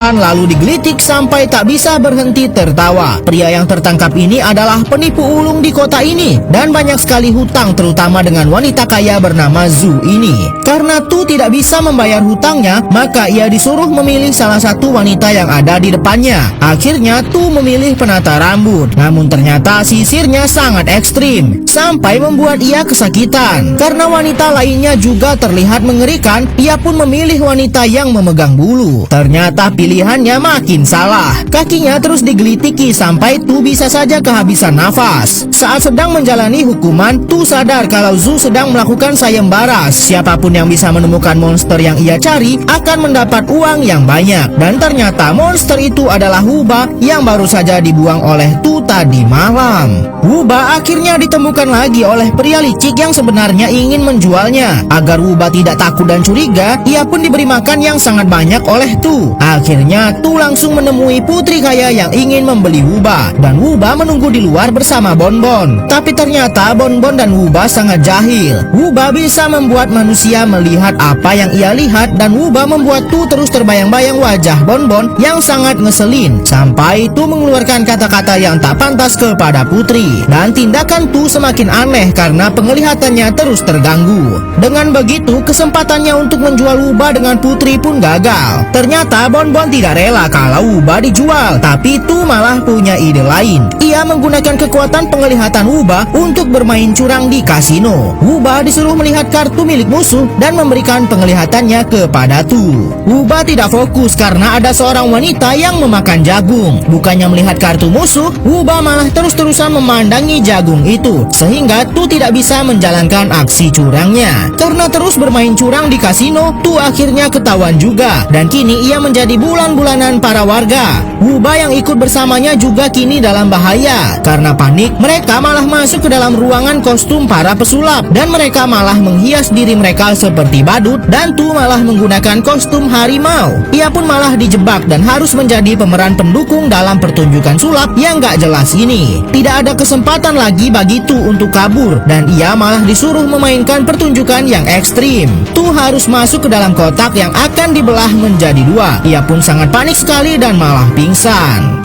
lalu digelitik sampai tak bisa berhenti tertawa. Pria yang tertangkap ini adalah penipu ulung di kota ini dan banyak sekali hutang, terutama dengan wanita kaya bernama Zhu ini. Karena Tu tidak bisa membayar hutangnya, maka ia disuruh memilih salah satu wanita yang ada di depannya. Akhirnya Tu memilih penata rambut, namun ternyata sisirnya sangat ekstrim sampai membuat ia kesakitan. Karena wanita lainnya juga terlihat mengerikan, ia pun memilih wanita yang memegang bulu. Ternyata pilihannya makin salah. Kakinya terus digelitiki sampai Tu bisa saja kehabisan nafas. Saat sedang menjalani hukuman, Tu sadar kalau Zhu sedang melakukan sayembara. Siapapun yang bisa menemukan monster yang ia cari akan mendapat uang yang banyak. Dan ternyata monster itu adalah Wuba yang baru saja dibuang oleh Tu tadi malam. Wuba akhirnya ditemukan lagi oleh pria licik yang sebenarnya ingin menjualnya. Agar Wuba tidak takut dan curiga, ia pun diberi makan yang sangat banyak oleh Tu. Akhirnya Tu langsung menemui putri kaya yang ingin membeli Wuba, dan Wuba menunggu di luar bersama Bonbon. Tapi ternyata Bonbon dan Wuba sangat jahil. Wuba bisa membuat manusia melihat apa yang ia lihat, dan Wuba membuat Tu terus terbayang-bayang wajah Bonbon yang sangat ngeselin, sampai Tu mengeluarkan kata-kata yang tak pantas kepada putri. Dan tindakan Tu semakin aneh karena penglihatannya terus terganggu. Dengan begitu, kesempatannya untuk menjual Wuba dengan putri pun gagal. Ternyata Bonbon tidak rela kalau Wuba dijual, tapi Tu malah punya ide lain. Ia menggunakan kekuatan penglihatan Wuba untuk bermain curang di kasino. Wuba disuruh melihat kartu milik musuh dan memberikan penglihatannya kepada Tu. Wuba tidak fokus karena ada seorang wanita yang memakan jagung. Bukannya melihat kartu musuh, Wuba malah terus-terusan memandangi jagung itu, sehingga Tu tidak bisa menjalankan aksi curangnya. Karena terus bermain curang di kasino, Tu akhirnya ketahuan juga, dan kini ia menjadi bulan-bulanan para warga. Wuba yang ikut bersamanya juga kini dalam bahaya. Karena panik, mereka malah masuk ke dalam ruangan kostum para pesulap, dan mereka malah menghias diri mereka seperti badut, dan Tu malah menggunakan kostum harimau. Ia pun malah dijebak dan harus menjadi pemeran pendukung dalam pertunjukan sulap yang gak jelas ini. Tidak ada kesempatan lagi bagi Tu untuk kabur, dan ia malah disuruh memainkan pertunjukan yang ekstrim. Tu harus masuk ke dalam kotak yang akan dibelah menjadi dua. Ia pun sangat panik sekali dan malah pingsan.